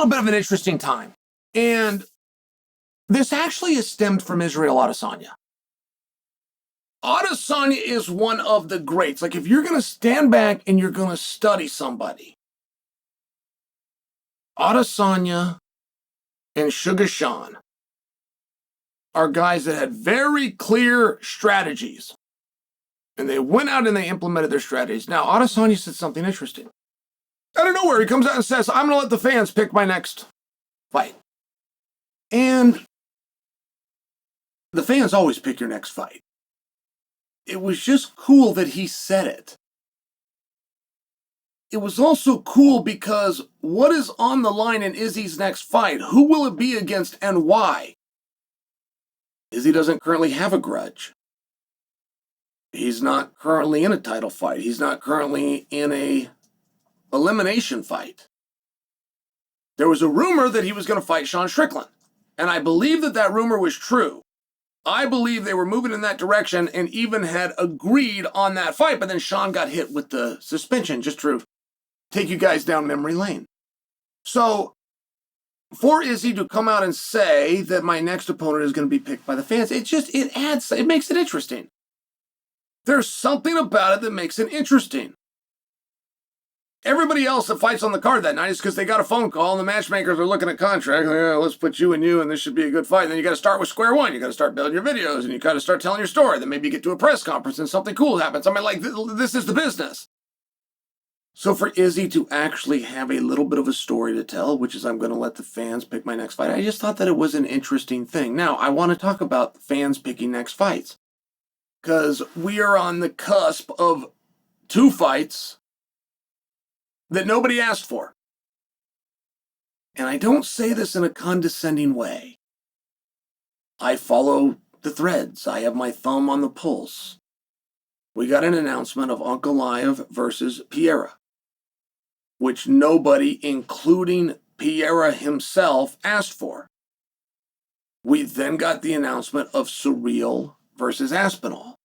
little bit of an interesting time. And this actually is stemmed from Israel Adesanya. Adesanya is one of the greats. Like, if you're going to stand back and you're going to study somebody, Adesanya and Sugar Sean are guys that had very clear strategies. And they went out and they implemented their strategies. Now, Adesanya said something interesting. Out of nowhere, he comes out and says, I'm going to let the fans pick my next fight. And the fans always pick your next fight. It was just cool that he said it. It was also cool because what is on the line in Izzy's next fight? Who will it be against and why? Izzy doesn't currently have a grudge. He's not currently in a title fight. He's not currently in a elimination fight. There was a rumor that he was going to fight Sean Strickland. And I believe that that rumor was true. I believe they were moving in that direction and even had agreed on that fight. But then Sean got hit with the suspension, just to take you guys down memory lane. So for Izzy to come out and say that my next opponent is going to be picked by the fans, it makes it interesting. There's something about it that makes it interesting. Everybody else that fights on the card that night is because they got a phone call and the matchmakers are looking at contracts. Like, oh, let's put you and this should be a good fight. And then you got to start with square one. You got to start building your videos and you got to start telling your story. Then maybe you get to a press conference and something cool happens. I mean, like, this is the business. So for Izzy to actually have a little bit of a story to tell, which is I'm going to let the fans pick my next fight, I just thought that it was an interesting thing. Now, I want to talk about fans picking next fights because we are on the cusp of two fights that nobody asked for. And I don't say this in a condescending way. I follow the threads. I have my thumb on the pulse. We got an announcement of Ankalaev versus Pereira, which nobody, including Pereira himself, asked for. We then got the announcement of Surreal versus Aspinall,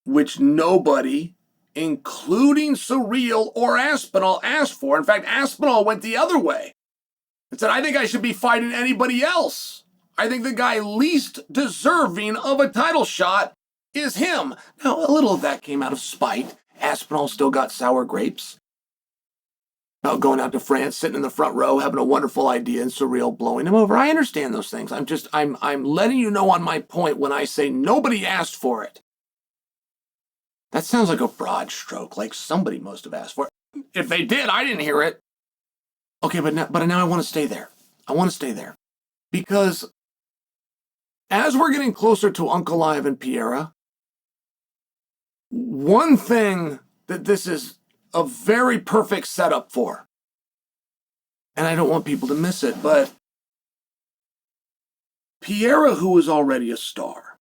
which nobody, including Surreal or Aspinall, asked for. In fact, Aspinall went the other way and said, I think I should be fighting anybody else. I think the guy least deserving of a title shot is him. Now, a little of that came out of spite. Aspinall still got sour grapes about going out to France, sitting in the front row, having a wonderful idea, and Surreal blowing him over. I understand those things. I'm letting you know on my point when I say nobody asked for it. That sounds like a broad stroke, like somebody must have asked for it. If they did, I didn't hear it. Okay, but now I want to stay there. I want to stay there. Because as we're getting closer to Ankalaev and Pereira, one thing that this is a very perfect setup for, and I don't want people to miss it, but Pereira, who is already a star,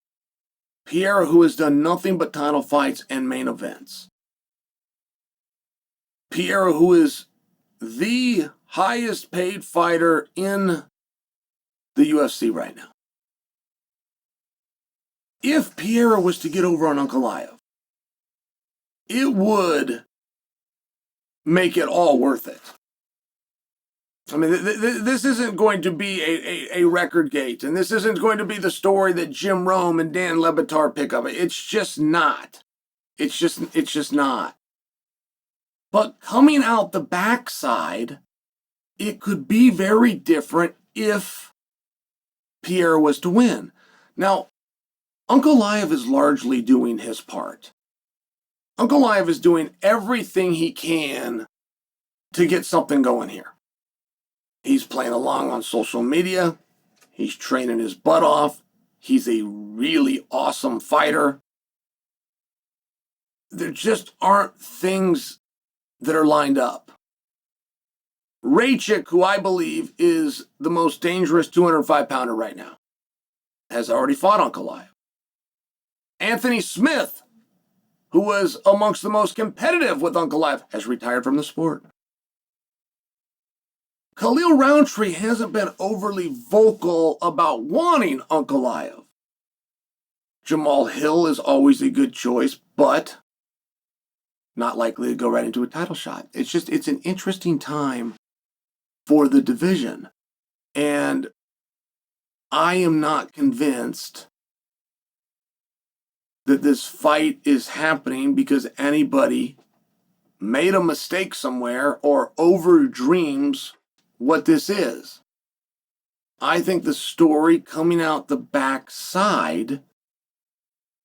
Pereira, who has done nothing but title fights and main events. Pereira, who is the highest paid fighter in the UFC right now. If Pereira was to get over on Ankalaev, it would make it all worth it. I mean, this isn't going to be a record gate, and this isn't going to be the story that Jim Rome and Dan Le Batard pick up. It's just not. It's just not. But coming out the backside, it could be very different if Pereira was to win. Now, Ankalaev is largely doing his part. Ankalaev is doing everything he can to get something going here. He's playing along on social media. He's training his butt off. He's a really awesome fighter. There just aren't things that are lined up. Raychik, who I believe is the most dangerous 205-pounder right now, has already fought Ankalaev. Anthony Smith, who was amongst the most competitive with Ankalaev, has retired from the sport. Khalil Roundtree hasn't been overly vocal about wanting Ankalaev. Jamal Hill is always a good choice, but not likely to go right into a title shot. It's an interesting time for the division. And I am not convinced that this fight is happening because anybody made a mistake somewhere or overdreams what this is. I think the story coming out the backside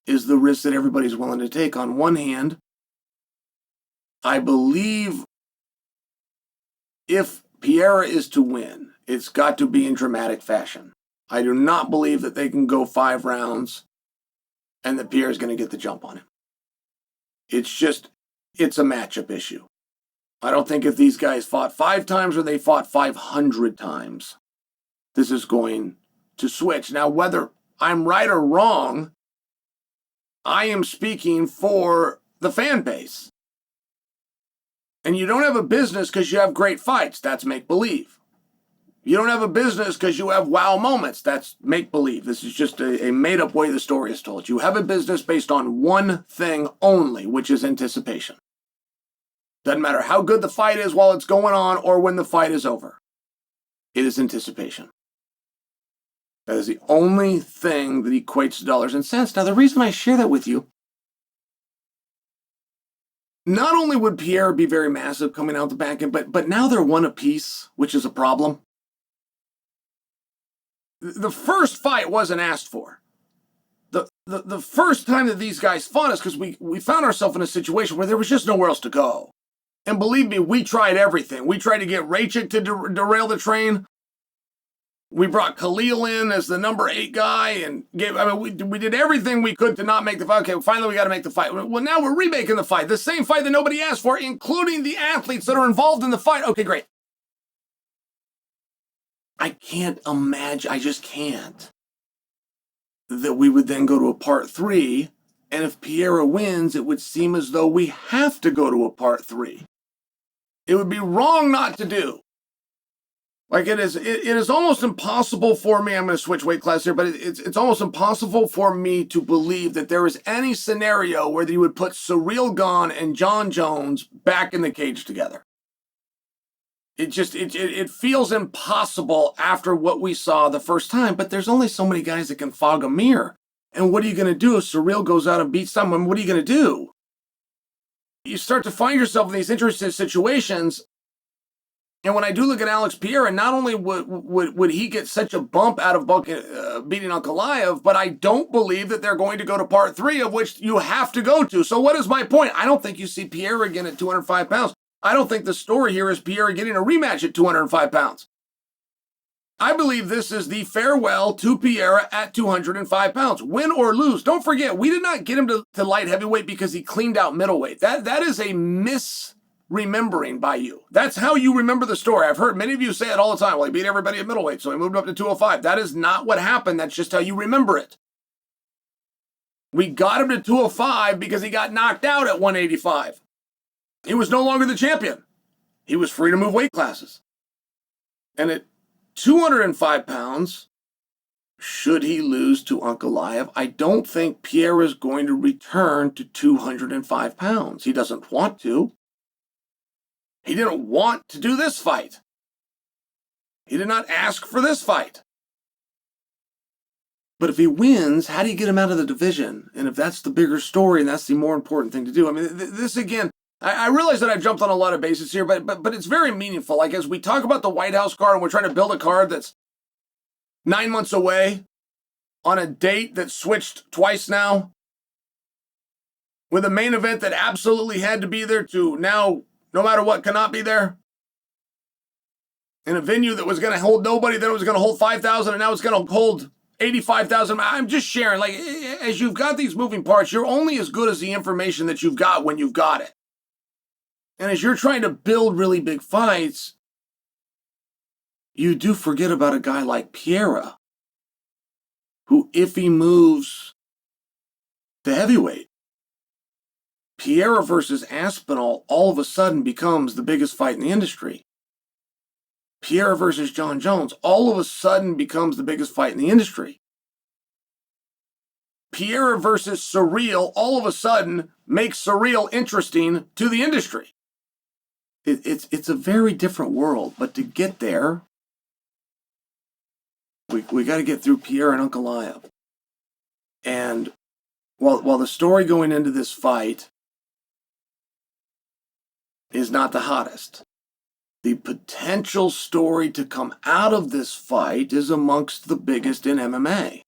is the risk that everybody's willing to take. On one hand, I believe if Pereira is to win, it's got to be in dramatic fashion. I do not believe that they can go 5 rounds and that Pereira's going to get the jump on him. It's a matchup issue. I don't think if these guys fought 5 times or they fought 500 times, this is going to switch. Now, whether I'm right or wrong, I am speaking for the fan base. And you don't have a business because you have great fights. That's make-believe. You don't have a business because you have wow moments. That's make-believe. This is just a made-up way the story is told. You have a business based on one thing only, which is anticipation. Doesn't matter how good the fight is while it's going on or when the fight is over. It is anticipation. That is the only thing that equates to dollars and cents. Now, the reason I share that with you, not only would Pereira be very massive coming out the back end, but now they're one apiece, which is a problem. The first fight wasn't asked for. The first time that these guys fought us, because we found ourselves in a situation where there was just nowhere else to go. And believe me, we tried everything. We tried to get Rachik to derail the train. We brought Khalil in as the number 8 guy and we did everything we could to not make the fight. Okay, finally we got to make the fight. Well, now we're remaking the fight. The same fight that nobody asked for, including the athletes that are involved in the fight. Okay, great. I can't imagine, I just can't, that we would then go to a part 3, and if Pereira wins, it would seem as though we have to go to a part 3. It would be wrong not to do. Like it is almost impossible for me, I'm going to switch weight class here, but it's almost impossible for me to believe that there is any scenario where you would put Ciryl Gane and Jon Jones back in the cage together. It feels impossible after what we saw the first time, but there's only so many guys that can fog a mirror. And what are you going to do if Ciryl goes out and beats someone? What are you going to do? You start to find yourself in these interesting situations. And when I do look at Alex Pereira, not only would he get such a bump out of beating Ankalaev, but I don't believe that they're going to go to part 3, of which you have to go to. So what is my point? I don't think you see Pereira again at 205 pounds. I don't think the story here is Pereira getting a rematch at 205 pounds. I believe this is the farewell to Pereira at 205 pounds. Win or lose. Don't forget, we did not get him to light heavyweight because he cleaned out middleweight. That is a misremembering by you. That's how you remember the story. I've heard many of you say it all the time. Well, he beat everybody at middleweight, so he moved up to 205. That is not what happened. That's just how you remember it. We got him to 205 because he got knocked out at 185. He was no longer the champion. He was free to move weight classes. And at 205 pounds, should he lose to Ankalaev, I don't think Pereira is going to return to 205 pounds. He doesn't want to. He didn't want to do this fight. He did not ask for this fight. But if he wins, how do you get him out of the division? And if that's the bigger story and that's the more important thing to do, I mean, this again, I realize that I've jumped on a lot of bases here, but it's very meaningful. Like as we talk about the White House card and we're trying to build a card that's 9 months away on a date that switched twice now, with a main event that absolutely had to be there to now, no matter what, cannot be there, in a venue that was going to hold nobody, then it was going to hold 5,000, and now it's going to hold 85,000. I'm just sharing, like, as you've got these moving parts, you're only as good as the information that you've got when you've got it. And as you're trying to build really big fights, you do forget about a guy like Pereira, who, if he moves to heavyweight, Pereira versus Aspinall all of a sudden becomes the biggest fight in the industry. Pereira versus Jon Jones all of a sudden becomes the biggest fight in the industry. Pereira versus Ciryl all of a sudden makes Ciryl interesting to the industry. it's a very different world. But to get there, we got to get through Pereira and Ankalaev. And while the story going into this fight is not the hottest, the potential story to come out of this fight is amongst the biggest in MMA.